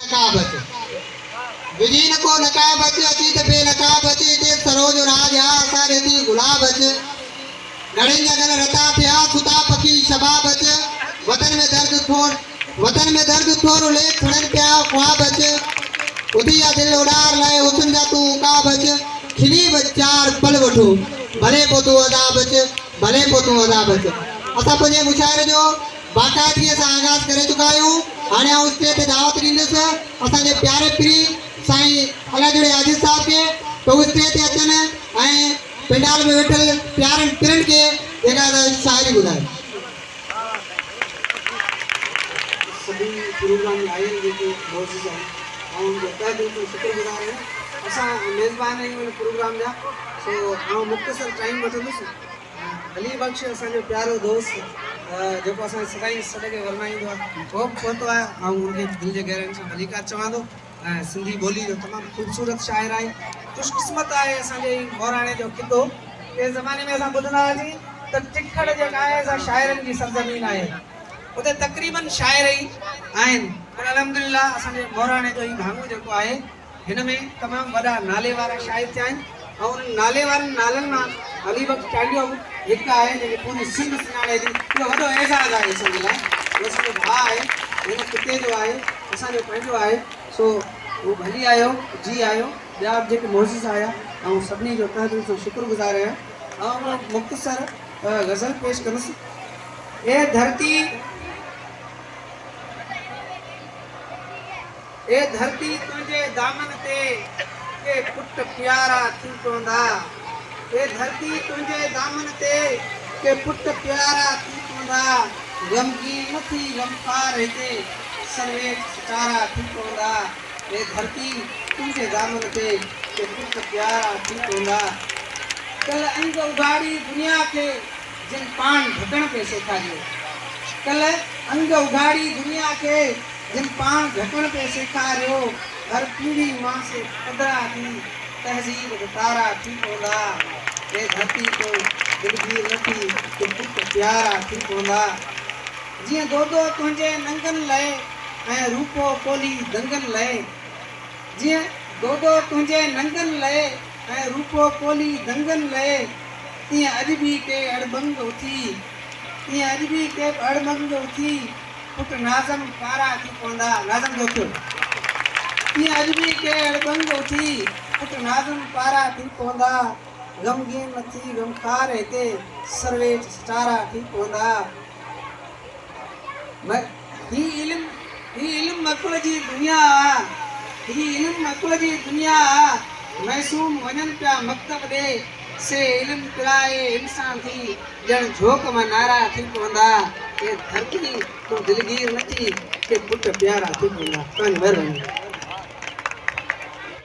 नकाबत विजीन को नकाबत अतीत बेनकाब अतीत सरोज राज हा सारे दी गुलाब घड़े जगन रता थिया सुता पखी शबाब वतन में दर्द थोर उल्लेख खड़न प्या ख्वाब उदिया दिल उडार लाए हुसन जा तू काब खिली बचार पल वठो भले पोतू अदाब भले पोतू अदाब असा पंजे मुशाइरे जो बाकायदगी से आगाज करे चुका आहियूं हाणे आउं स्टेज ते दावत ॾींदुसि असांजे प्यारे पीरी साईं अलाजुड़े आजिज़ साहब के तो उस स्टेज ते अचनि ऐं पंडाल में वेठल प्यारनि पिरनि खे जेका शाइरी ॿुधाए सभी प्रोग्राम आयल जेके मौजूद आहिनि ऐं उनजो तहे दिलि सां शुक्रगुज़ार आहियूं असां मेज़बान आहियूं इन प्रोग्राम जा सो आउं मुख़्तसर टाइम वठंदुसि अली बख्श असांजो प्यारो दोस्त जेको असां सदाईं सॾ खे वरमाईंदो आहे उहो बि पहुतो आहे ऐं उनखे दिलि जे गहराइनि सां मलिका चवां थो ऐं सिंधी ॿोली जो तमामु ख़ूबसूरत शाइर आहे ख़ुशकिस्मत आहे असांजे मोराणे जो खितो कंहिं ज़माने में असां ॿुधंदा हुआसीं त टिखड़ जेका आहे असां शाइरनि जी सरज़मीन आहे उते तक़रीबन शाइर ई आहिनि पर अलहमदुलिल्लाह असांजे मोराणे जो ई भाङो जेको आहे हिन में तमामु वॾा नाले वारा शाइर थिया आहिनि ऐं उन्हनि नाले वारनि नालनि मां अली बख्श टांडियो हिकु आहे जेके पूरी सिंध सुञाणे थी इहो वॾो एज़ाज़ आहे असांजे लाइ उहो असांजो भाउ आहे हिन खिते जो आहे असांजो पंहिंजो आहे सो उहो भली आयो जी आयो ॿिया बि जेके मौजूद आया ऐं सभिनी जो तहे दिलि सां शुक्रगुज़ार आहियां ऐं मुख़्तसर गज़ल पेश कंदुसि ए धरती तुंहिंजे दामन ते के पुट प्यारा थी पवंदा ए धरती तुंहिंजे दामन ते के पुट प्यारा थी पवंदा गमगीन न थी गमखार हिते सर्वे सितारा थी पवंदा ए धरती तुंहिंजे दामन ते के पुट प्यारा थी पवंदा कल अंग उघाड़ी दुनिया के जिन पान ढकण पे सेखारियो कल अंग उघाड़ी दुनिया के जिन पान ढकण पे सेखारियो हर पीढ़ी मां से पदरा थी तहज़ीब तारा थी पवंदा ए धरती तो दिलगीर न थी तो पुट प्यारा थी पवंदा जीअं दोदो तुंहिंजे नंगनि लाइ ऐं रूपो पोली दंगनि लाइ जीअं दोदो तुंहिंजे नंगनि लाइ ऐं रूपो पोली दंगनि लाइ तीअं अॼु बि के अड़बंग उथी तीअं अॼु बि के अड़बंग उथी पुट नाज़म पारा थी पवंदा नाज़म जो थियो तीअं अॼु बि के अड़बंग उथी पुट नाज़म पारा थी पवंदा गमगीन न थी गमखार हिते सर्वे सितारा थी पवंदा ही इल्म अकुल जी दुनिया ही इल्म अकुल जी दुनिया महसूम वञनि पिया मकतब ॾे से इल्म पिराए इंसान थी ॼण झोक मां नारा थी पवंदा ए धरती तूं दिलगीर न थी के पुट प्यारा थी पवंदा तव्हांजी महिरबानी